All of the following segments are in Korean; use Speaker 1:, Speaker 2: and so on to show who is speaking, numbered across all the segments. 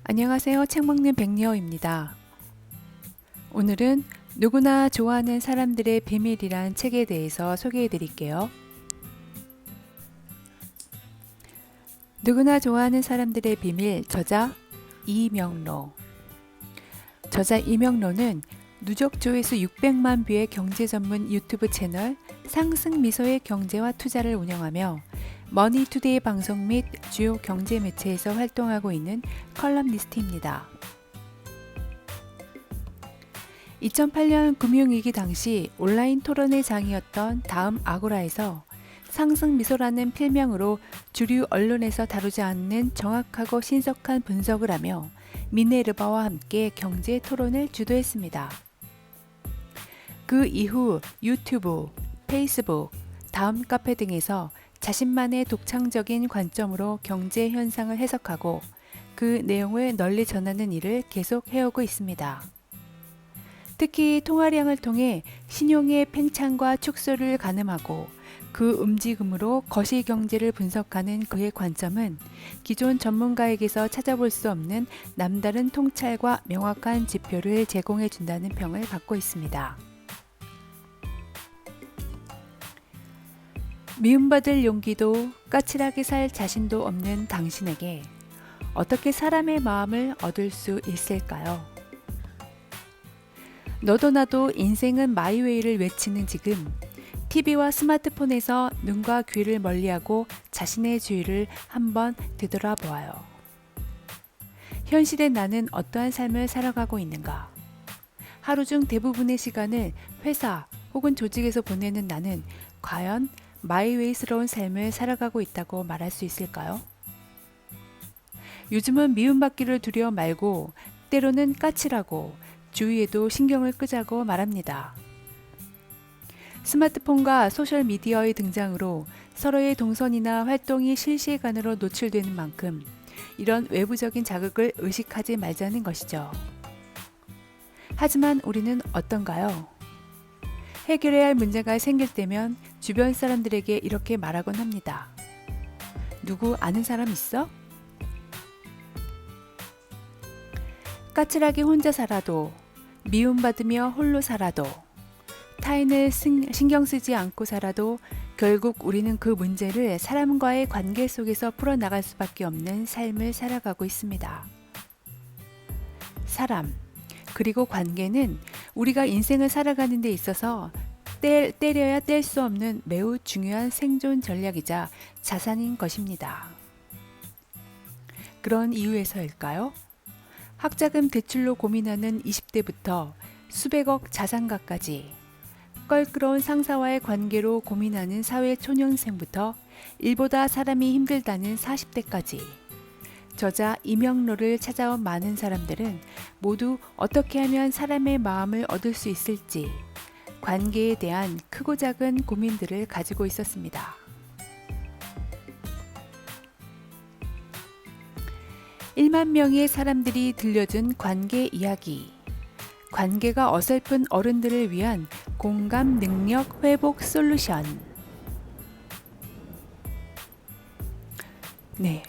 Speaker 1: 안녕하세요. 책 먹는 백리어입니다. 오늘은 누구나 좋아하는 사람들의 비밀이란 책에 대해서 소개해 드릴게요. 누구나 좋아하는 사람들의 비밀, 저자 이명로. 저자 이명로는 누적 조회수 600만 뷰의 경제 전문 유튜브 채널 상승미소의 경제와 투자를 운영하며 머니투데이 방송 및 주요 경제 매체에서 활동하고 있는 컬럼니스트입니다. 2008년 금융위기 당시 온라인 토론의 장이었던 다음 아고라에서 상승미소라는 필명으로 주류 언론에서 다루지 않는 정확하고 신속한 분석을 하며 미네르바와 함께 경제 토론을 주도했습니다. 그 이후 유튜브, 페이스북, 다음 카페 등에서 자신만의 독창적인 관점으로 경제 현상을 해석하고 그 내용을 널리 전하는 일을 계속 해오고 있습니다. 특히 통화량을 통해 신용의 팽창과 축소를 가늠하고 그 움직임으로 거시경제를 분석하는 그의 관점은 기존 전문가에게서 찾아볼 수 없는 남다른 통찰과 명확한 지표를 제공해 준다는 평을 받고 있습니다. 미움받을 용기도 까칠하게 살 자신도 없는 당신에게 어떻게 사람의 마음을 얻을 수 있을까요? 너도 나도 인생은 마이웨이를 외치는 지금 TV와 스마트폰에서 눈과 귀를 멀리하고 자신의 주위를 한번 되돌아보아요. 현실의 나는 어떠한 삶을 살아가고 있는가? 하루 중 대부분의 시간을 회사 혹은 조직에서 보내는 나는 과연 마이웨이스러운 삶을 살아가고 있다고 말할 수 있을까요? 요즘은 미움받기를 두려워 말고 때로는 까칠하고 주위에도 신경을 끄자고 말합니다. 스마트폰과 소셜미디어의 등장으로 서로의 동선이나 활동이 실시간으로 노출되는 만큼 이런 외부적인 자극을 의식하지 말자는 것이죠. 하지만 우리는 어떤가요? 해결해야 할 문제가 생길 때면 주변 사람들에게 이렇게 말하곤 합니다. 누구 아는 사람 있어? 까칠하게 혼자 살아도, 미움받으며 홀로 살아도, 타인을 신경 쓰지 않고 살아도 결국 우리는 그 문제를 사람과의 관계 속에서 풀어나갈 수밖에 없는 삶을 살아가고 있습니다. 사람, 그리고 관계는 우리가 인생을 살아가는 데 있어서 때려야 뗄 수 없는 매우 중요한 생존 전략이자 자산인 것입니다. 그런 이유에서일까요? 학자금 대출로 고민하는 20대부터 수백억 자산가까지, 껄끄러운 상사와의 관계로 고민하는 사회 초년생부터 일보다 사람이 힘들다는 40대까지 저자 이명로를 찾아온 많은 사람들은 모두 어떻게 하면 사람의 마음을 얻을 수 있을지 관계에 대한 크고 작은 고민들을 가지고 있었습니다. (1만) 명의 사람들이 들려준 관계 이야기, 관계가 어설픈 어른들을 위한 공감 능력 회복 솔루션. 네.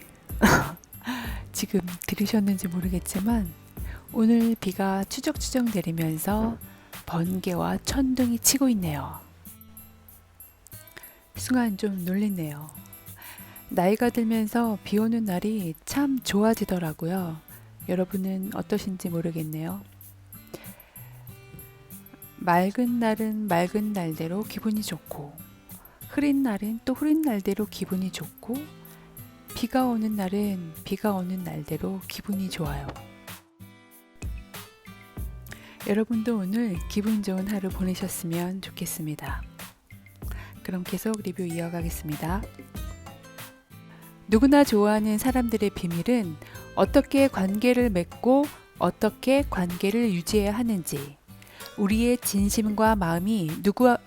Speaker 1: 지금 들으셨는지 모르겠지만 오늘 비가 추적추적 내리면서 번개와 천둥이 치고 있네요. 순간 좀 놀랬네요. 나이가 들면서 비 오는 날이 참 좋아지더라고요. 여러분은 어떠신지 모르겠네요. 맑은 날은 맑은 날대로 기분이 좋고, 흐린 날은 또 흐린 날대로 기분이 좋고, 비가 오는 날은 비가 오는 날대로 기분이 좋아요. 여러분도 오늘 기분 좋은 하루 보내셨으면 좋겠습니다. 그럼 계속 리뷰 이어가겠습니다. 누구나 좋아하는 사람들의 비밀은 어떻게 관계를 맺고 어떻게 관계를 유지해야 하는지, 우리의 진심과 마음이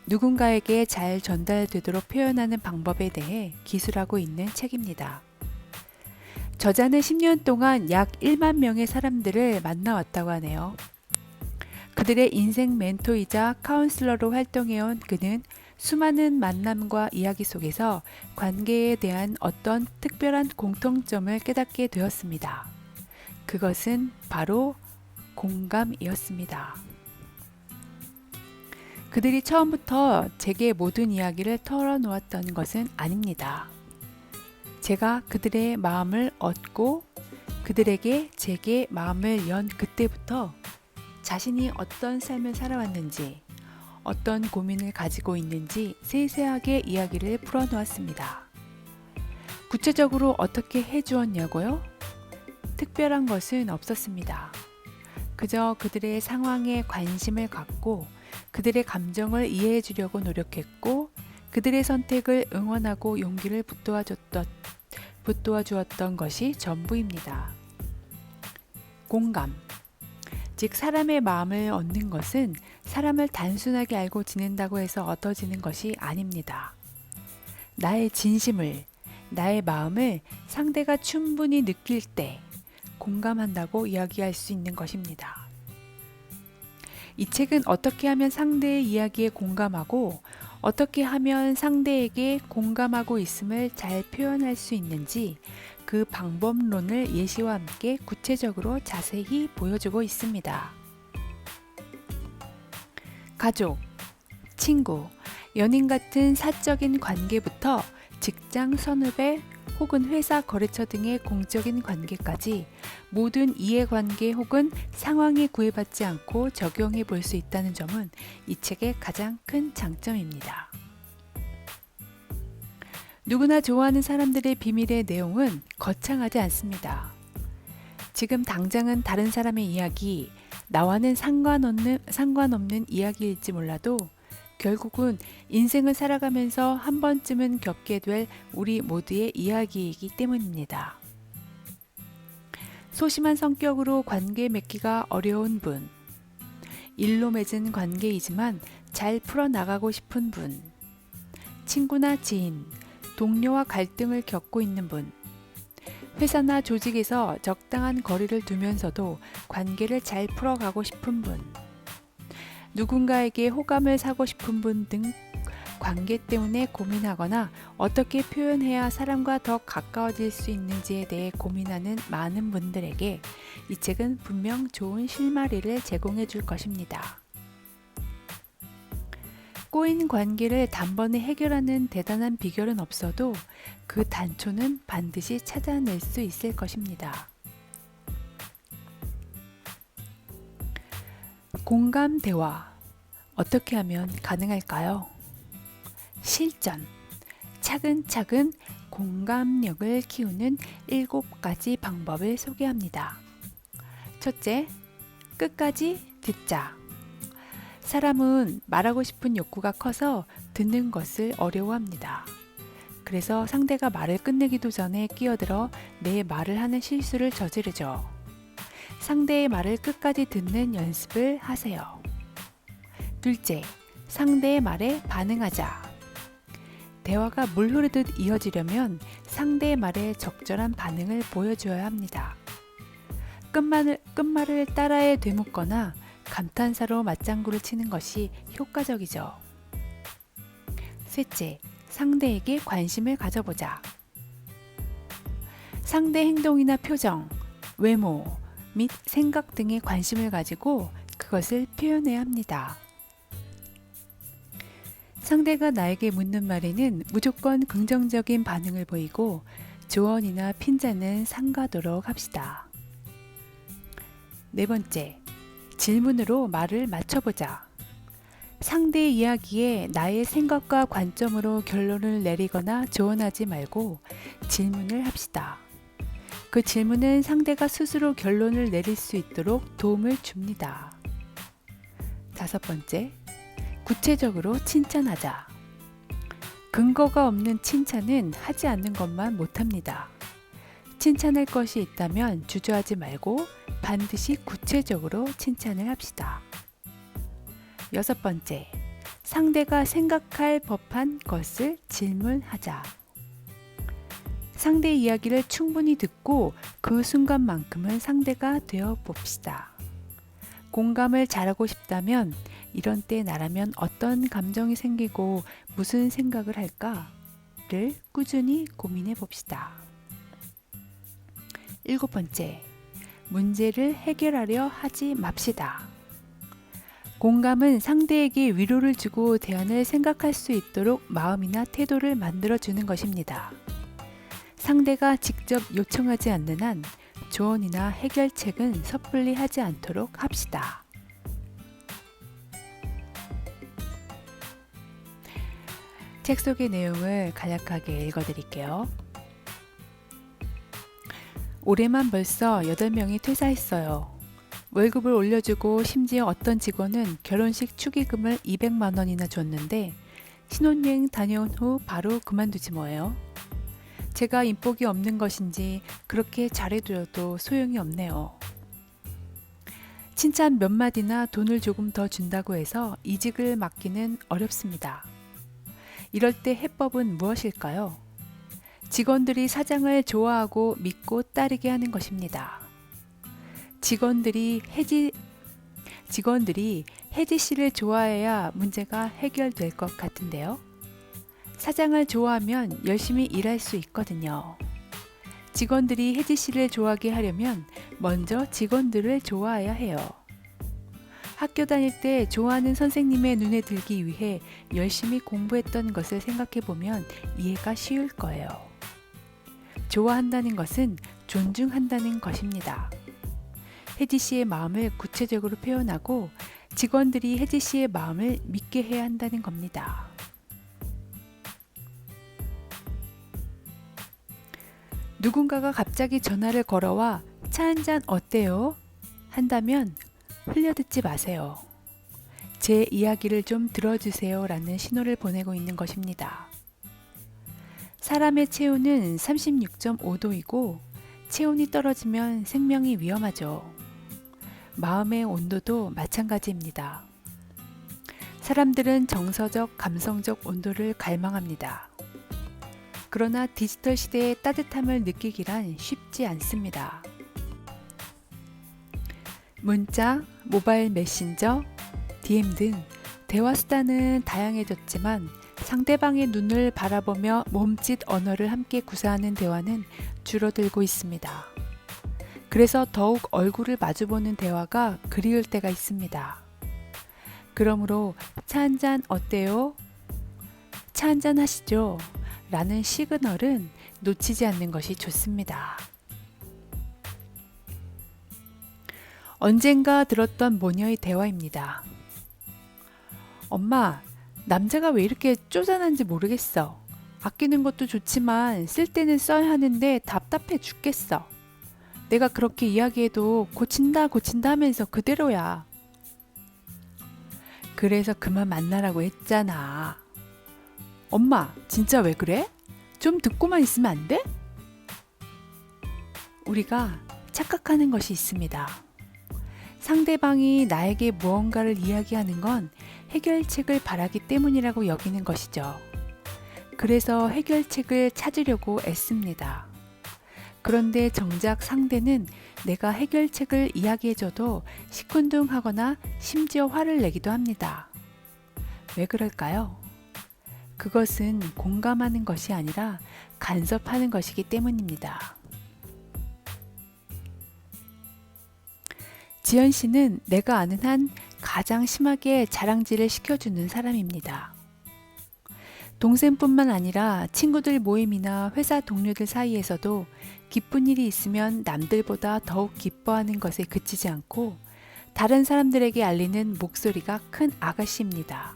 Speaker 1: 누군가에게 잘 전달되도록 표현하는 방법에 대해 기술하고 있는 책입니다. 저자는 10년 동안 약 1만 명의 사람들을 만나왔다고 하네요. 그들의 인생 멘토이자 카운슬러로 활동해온 그는 수많은 만남과 이야기 속에서 관계에 대한 어떤 특별한 공통점을 깨닫게 되었습니다. 그것은 바로 공감이었습니다. 그들이 처음부터 제게 모든 이야기를 털어놓았던 것은 아닙니다. 제가 그들의 마음을 얻고 그들에게 제게 마음을 연 그때부터 자신이 어떤 삶을 살아왔는지, 어떤 고민을 가지고 있는지 세세하게 이야기를 풀어놓았습니다. 구체적으로 어떻게 해주었냐고요? 특별한 것은 없었습니다. 그저 그들의 상황에 관심을 갖고 그들의 감정을 이해해 주려고 노력했고 그들의 선택을 응원하고 용기를 붙도와 주었던 것이 전부입니다. 공감, 즉 사람의 마음을 얻는 것은 사람을 단순하게 알고 지낸다고 해서 얻어지는 것이 아닙니다. 나의 진심을, 나의 마음을 상대가 충분히 느낄 때 공감한다고 이야기할 수 있는 것입니다. 이 책은 어떻게 하면 상대의 이야기에 공감하고 어떻게 하면 상대에게 공감하고 있음을 잘 표현할 수 있는지 그 방법론을 예시와 함께 구체적으로 자세히 보여주고 있습니다. 가족, 친구, 연인 같은 사적인 관계부터 직장 선후배 혹은 회사 거래처 등의 공적인 관계까지 모든 이해관계 혹은 상황에 구애받지 않고 적용해 볼 수 있다는 점은 이 책의 가장 큰 장점입니다. 누구나 좋아하는 사람들의 비밀의 내용은 거창하지 않습니다. 지금 당장은 다른 사람의 이야기, 나와는 상관없는 이야기일지 몰라도 결국은 인생을 살아가면서 한 번쯤은 겪게 될 우리 모두의 이야기이기 때문입니다. 소심한 성격으로 관계 맺기가 어려운 분, 일로 맺은 관계이지만 잘 풀어나가고 싶은 분, 친구나 지인, 동료와 갈등을 겪고 있는 분, 회사나 조직에서 적당한 거리를 두면서도 관계를 잘 풀어가고 싶은 분, 누군가에게 호감을 사고 싶은 분 등 관계 때문에 고민하거나 어떻게 표현해야 사람과 더 가까워질 수 있는지에 대해 고민하는 많은 분들에게 이 책은 분명 좋은 실마리를 제공해 줄 것입니다. 꼬인 관계를 단번에 해결하는 대단한 비결은 없어도 그 단초는 반드시 찾아낼 수 있을 것입니다. 공감 대화, 어떻게 하면 가능할까요? 실전, 차근차근 공감력을 키우는 7가지 방법을 소개합니다. 첫째, 끝까지 듣자. 사람은 말하고 싶은 욕구가 커서 듣는 것을 어려워합니다. 그래서 상대가 말을 끝내기도 전에 끼어들어 내 말을 하는 실수를 저지르죠. 상대의 말을 끝까지 듣는 연습을 하세요. 둘째, 상대의 말에 반응하자. 대화가 물 흐르듯 이어지려면 상대의 말에 적절한 반응을 보여줘야 합니다. 끝말을 따라해 되묻거나 감탄사로 맞장구를 치는 것이 효과적이죠. 셋째, 상대에게 관심을 가져보자. 상대 행동이나 표정, 외모 및 생각 등에 관심을 가지고 그것을 표현해야 합니다. 상대가 나에게 묻는 말에는 무조건 긍정적인 반응을 보이고 조언이나 핀잔은 삼가도록 합시다. 네 번째, 질문으로 말을 맞춰보자. 상대의 이야기에 나의 생각과 관점으로 결론을 내리거나 조언하지 말고 질문을 합시다. 그 질문은 상대가 스스로 결론을 내릴 수 있도록 도움을 줍니다. 다섯 번째, 구체적으로 칭찬하자. 근거가 없는 칭찬은 하지 않는 것만 못합니다. 칭찬할 것이 있다면 주저하지 말고 반드시 구체적으로 칭찬을 합시다. 여섯 번째, 상대가 생각할 법한 것을 질문하자. 상대의 이야기를 충분히 듣고 그 순간만큼은 상대가 되어 봅시다. 공감을 잘하고 싶다면 이런 때 나라면 어떤 감정이 생기고 무슨 생각을 할까를 꾸준히 고민해 봅시다. 일곱 번째, 문제를 해결하려 하지 맙시다. 공감은 상대에게 위로를 주고 대안을 생각할 수 있도록 마음이나 태도를 만들어주는 것입니다. 상대가 직접 요청하지 않는 한 조언이나 해결책은 섣불리 하지 않도록 합시다. 책 속의 내용을 간략하게 읽어드릴게요. 올해만 벌써 8명이 퇴사했어요. 월급을 올려주고 심지어 어떤 직원은 결혼식 축의금을 200만 원이나 줬는데 신혼여행 다녀온 후 바로 그만두지 뭐예요. 제가 인복이 없는 것인지 그렇게 잘해드려도 소용이 없네요. 칭찬 몇 마디나 돈을 조금 더 준다고 해서 이직을 막기는 어렵습니다. 이럴 때 해법은 무엇일까요? 직원들이 사장을 좋아하고 믿고 따르게 하는 것입니다. 직원들이 혜지 씨를 좋아해야 문제가 해결될 것 같은데요. 사장을 좋아하면 열심히 일할 수 있거든요. 직원들이 혜지 씨를 좋아하게 하려면 먼저 직원들을 좋아해야 해요. 학교 다닐 때 좋아하는 선생님의 눈에 들기 위해 열심히 공부했던 것을 생각해 보면 이해가 쉬울 거예요. 좋아한다는 것은 존중한다는 것입니다. 혜지 씨의 마음을 구체적으로 표현하고 직원들이 혜지 씨의 마음을 믿게 해야 한다는 겁니다. 누군가가 갑자기 전화를 걸어와 차 한잔 어때요? 한다면 흘려듣지 마세요. 제 이야기를 좀 들어주세요 라는 신호를 보내고 있는 것입니다. 사람의 체온은 36.5도이고 체온이 떨어지면 생명이 위험하죠. 마음의 온도도 마찬가지입니다. 사람들은 정서적, 감성적 온도를 갈망합니다. 그러나 디지털 시대의 따뜻함을 느끼기란 쉽지 않습니다. 문자, 모바일 메신저, DM 등 대화 수단은 다양해졌지만 상대방의 눈을 바라보며 몸짓 언어를 함께 구사하는 대화는 줄어들고 있습니다. 그래서 더욱 얼굴을 마주보는 대화가 그리울 때가 있습니다. 그러므로 차 한잔 어때요? 차 한잔 하시죠? 라는 시그널은 놓치지 않는 것이 좋습니다. 언젠가 들었던 모녀의 대화입니다. 엄마, 남자가 왜 이렇게 쪼잔한지 모르겠어. 아끼는 것도 좋지만 쓸 때는 써야 하는데 답답해 죽겠어. 내가 그렇게 이야기해도 고친다 하면서 그대로야. 그래서 그만 만나라고 했잖아. 엄마, 진짜 왜 그래? 좀 듣고만 있으면 안 돼? 우리가 착각하는 것이 있습니다. 상대방이 나에게 무언가를 이야기하는 건 해결책을 바라기 때문이라고 여기는 것이죠. 그래서 해결책을 찾으려고 애씁니다. 그런데 정작 상대는 내가 해결책을 이야기해줘도 시큰둥하거나 심지어 화를 내기도 합니다. 왜 그럴까요? 그것은 공감하는 것이 아니라 간섭하는 것이기 때문입니다. 지연 씨는 내가 아는 한 가장 심하게 자랑질을 시켜주는 사람입니다. 동생뿐만 아니라 친구들 모임이나 회사 동료들 사이에서도 기쁜 일이 있으면 남들보다 더욱 기뻐하는 것에 그치지 않고 다른 사람들에게 알리는 목소리가 큰 아가씨입니다.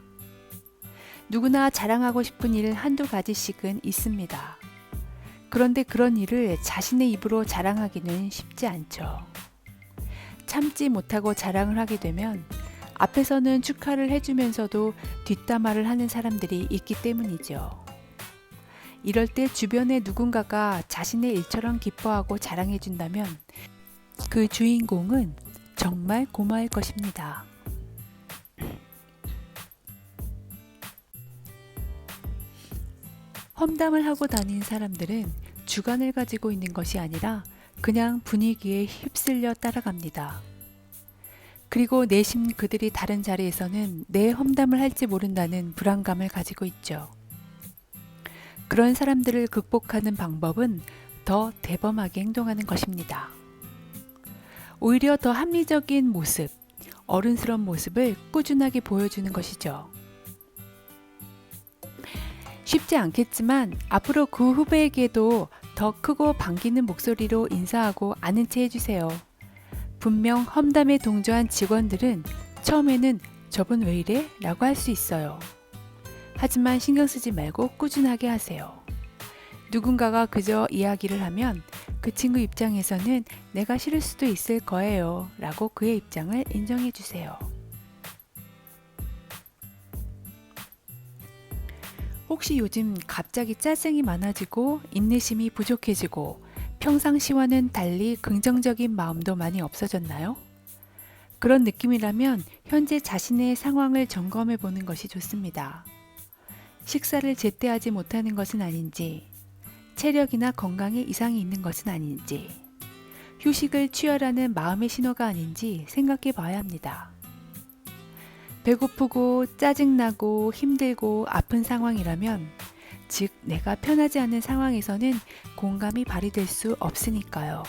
Speaker 1: 누구나 자랑하고 싶은 일 한두 가지씩은 있습니다. 그런데 그런 일을 자신의 입으로 자랑하기는 쉽지 않죠. 참지 못하고 자랑을 하게 되면 앞에서는 축하를 해주면서도 뒷담화를 하는 사람들이 있기 때문이죠. 이럴 때 주변에 누군가가 자신의 일처럼 기뻐하고 자랑해준다면 그 주인공은 정말 고마울 것입니다. 험담을 하고 다닌 사람들은 주관을 가지고 있는 것이 아니라 그냥 분위기에 휩쓸려 따라갑니다. 그리고 내심 그들이 다른 자리에서는 내 험담을 할지 모른다는 불안감을 가지고 있죠. 그런 사람들을 극복하는 방법은 더 대범하게 행동하는 것입니다. 오히려 더 합리적인 모습, 어른스러운 모습을 꾸준하게 보여주는 것이죠. 쉽지 않겠지만 앞으로 그 후배에게도 더 크고 반기는 목소리로 인사하고 아는 체 해주세요. 분명 험담에 동조한 직원들은 처음에는 저분 왜 이래? 라고 할 수 있어요. 하지만 신경 쓰지 말고 꾸준하게 하세요. 누군가가 그저 이야기를 하면 그 친구 입장에서는 내가 싫을 수도 있을 거예요 라고 그의 입장을 인정해 주세요. 혹시 요즘 갑자기 짜증이 많아지고 인내심이 부족해지고 평상시와는 달리 긍정적인 마음도 많이 없어졌나요? 그런 느낌이라면 현재 자신의 상황을 점검해 보는 것이 좋습니다. 식사를 제때 하지 못하는 것은 아닌지, 체력이나 건강에 이상이 있는 것은 아닌지, 휴식을 취하라는 마음의 신호가 아닌지 생각해 봐야 합니다. 배고프고 짜증나고 힘들고 아픈 상황이라면, 즉 내가 편하지 않은 상황에서는 공감이 발휘될 수 없으니까요.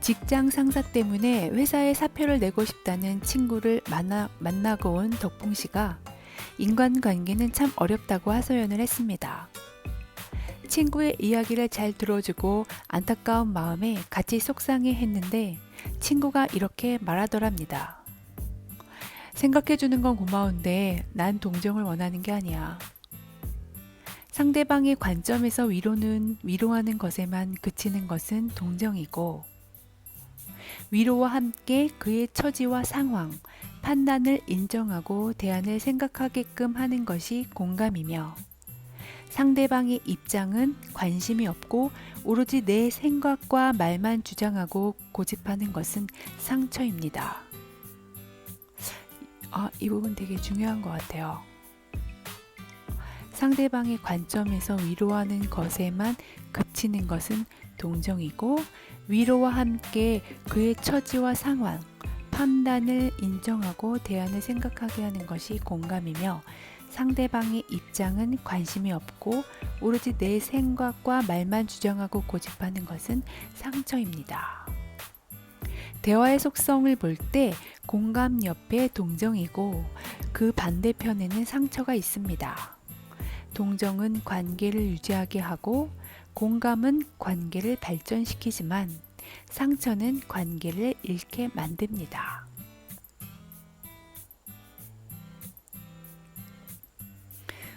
Speaker 1: 직장 상사 때문에 회사에 사표를 내고 싶다는 친구를 만나고 온 덕봉 씨가 인간관계는 참 어렵다고 하소연을 했습니다. 친구의 이야기를 잘 들어주고 안타까운 마음에 같이 속상해 했는데 친구가 이렇게 말하더랍니다. 생각해주는 건 고마운데 난 동정을 원하는 게 아니야. 상대방의 관점에서 위로하는 것에만 그치는 것은 동정이고 위로와 함께 그의 처지와 상황, 판단을 인정하고 대안을 생각하게끔 하는 것이 공감이며 상대방의 입장은 관심이 없고 오로지 내 생각과 말만 주장하고 고집하는 것은 상처입니다. 이 부분 되게 중요한 것 같아요. 상대방의 관점에서 위로하는 것에만 그치는 것은 동정이고 위로와 함께 그의 처지와 상황, 판단을 인정하고 대안을 생각하게 하는 것이 공감이며 상대방의 입장은 관심이 없고 오로지 내 생각과 말만 주장하고 고집하는 것은 상처입니다. 대화의 속성을 볼 때 공감 옆에 동정이고 그 반대편에는 상처가 있습니다. 동정은 관계를 유지하게 하고 공감은 관계를 발전시키지만 상처는 관계를 잃게 만듭니다.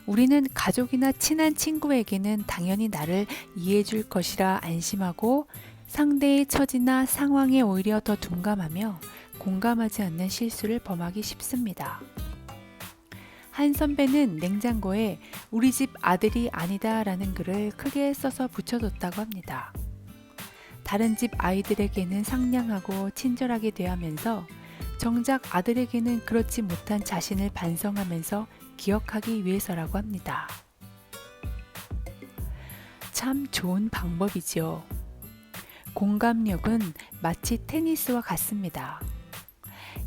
Speaker 1: 우리는 가족이나 친한 친구에게는 당연히 나를 이해해 줄 것이라 안심하고 상대의 처지나 상황에 오히려 더 둔감하며 공감하지 않는 실수를 범하기 쉽습니다. 한 선배는 냉장고에 우리 집 아들이 아니다 라는 글을 크게 써서 붙여뒀다고 합니다. 다른 집 아이들에게는 상냥하고 친절하게 대하면서 정작 아들에게는 그렇지 못한 자신을 반성하면서 기억하기 위해서라고 합니다. 참 좋은 방법이지요. 공감력은 마치 테니스와 같습니다.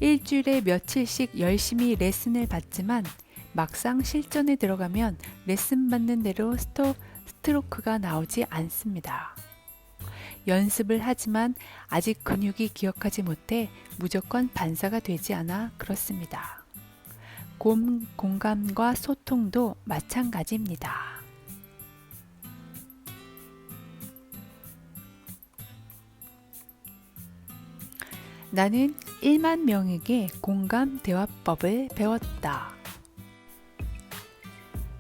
Speaker 1: 일주일에 며칠씩 열심히 레슨을 받지만 막상 실전에 들어가면 레슨 받는 대로 스트로크가 나오지 않습니다. 연습을 하지만 아직 근육이 기억하지 못해 무조건 반사가 되지 않아 그렇습니다. 공감과 소통도 마찬가지입니다. 나는 1만 명에게 공감 대화법을 배웠다.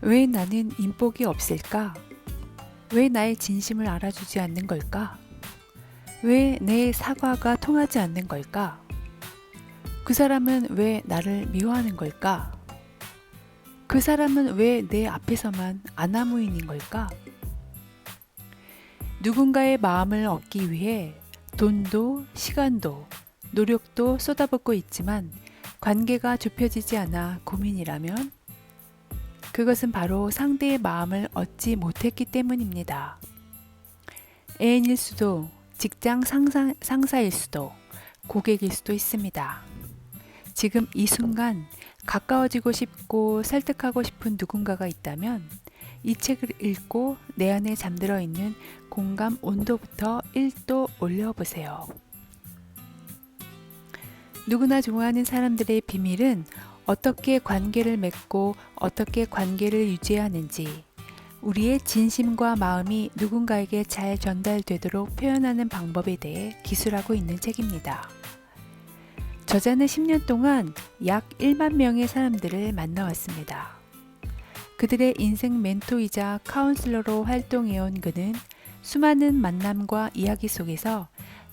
Speaker 1: 왜 나는 인복이 없을까? 왜 나의 진심을 알아주지 않는 걸까? 왜 내 사과가 통하지 않는 걸까? 그 사람은 왜 나를 미워하는 걸까? 그 사람은 왜 내 앞에서만 아나무인인 걸까? 누군가의 마음을 얻기 위해 돈도 시간도 노력도 쏟아붓고 있지만 관계가 좁혀지지 않아 고민이라면 그것은 바로 상대의 마음을 얻지 못했기 때문입니다. 애인일 수도 직장 상사일 수도 고객일 수도 있습니다. 지금 이 순간 가까워지고 싶고 설득하고 싶은 누군가가 있다면 이 책을 읽고 내 안에 잠들어 있는 공감 온도부터 1도 올려보세요. 누구나 좋아하는 사람들의 비밀은 어떻게 관계를 맺고 어떻게 관계를 유지해야 하는지, 우리의 진심과 마음이 누군가에게 잘 전달되도록 표현하는 방법에 대해 기술하고 있는 책입니다. 저자는 10년 동안 약 1만 명의 사람들을 만나왔습니다. 그들의 인생 멘토이자 카운슬러로 활동해온 그는 수많은 만남과 이야기 속에서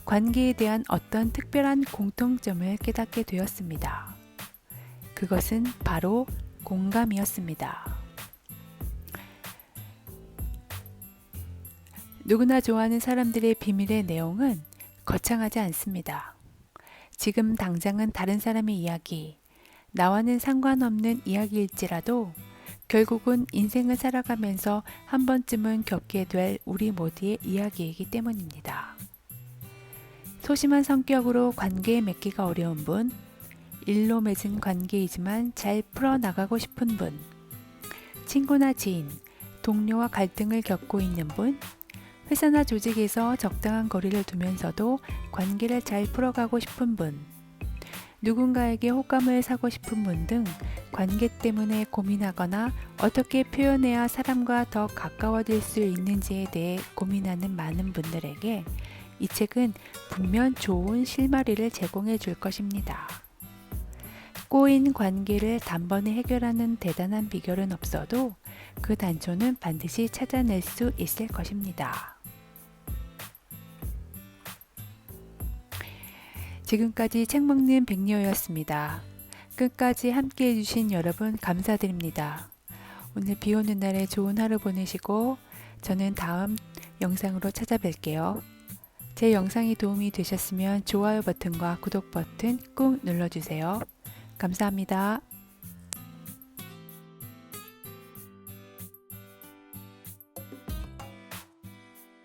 Speaker 1: 관계에 대한 어떤 특별한 공통점을 깨닫게 되었습니다. 그것은 바로 공감이었습니다. 누구나 좋아하는 사람들의 비밀의 내용은 거창하지 않습니다. 지금 당장은 다른 사람의 이야기, 나와는 상관없는 이야기일지라도 결국은 인생을 살아가면서 한 번쯤은 겪게 될 우리 모두의 이야기이기 때문입니다. 소심한 성격으로 관계에 맺기가 어려운 분, 일로 맺은 관계이지만 잘 풀어나가고 싶은 분, 친구나 지인, 동료와 갈등을 겪고 있는 분, 회사나 조직에서 적당한 거리를 두면서도 관계를 잘 풀어가고 싶은 분, 누군가에게 호감을 사고 싶은 분 등 관계 때문에 고민하거나 어떻게 표현해야 사람과 더 가까워질 수 있는지에 대해 고민하는 많은 분들에게 이 책은 분명 좋은 실마리를 제공해 줄 것입니다. 꼬인 관계를 단번에 해결하는 대단한 비결은 없어도 그 단초는 반드시 찾아낼 수 있을 것입니다. 지금까지 책 먹는 백리오였습니다. 끝까지 함께 해주신 여러분 감사드립니다. 오늘 비 오는 날에 좋은 하루 보내시고 저는 다음 영상으로 찾아뵐게요. 제 영상이 도움이 되셨으면 좋아요 버튼과 구독 버튼 꾹 눌러주세요. 감사합니다.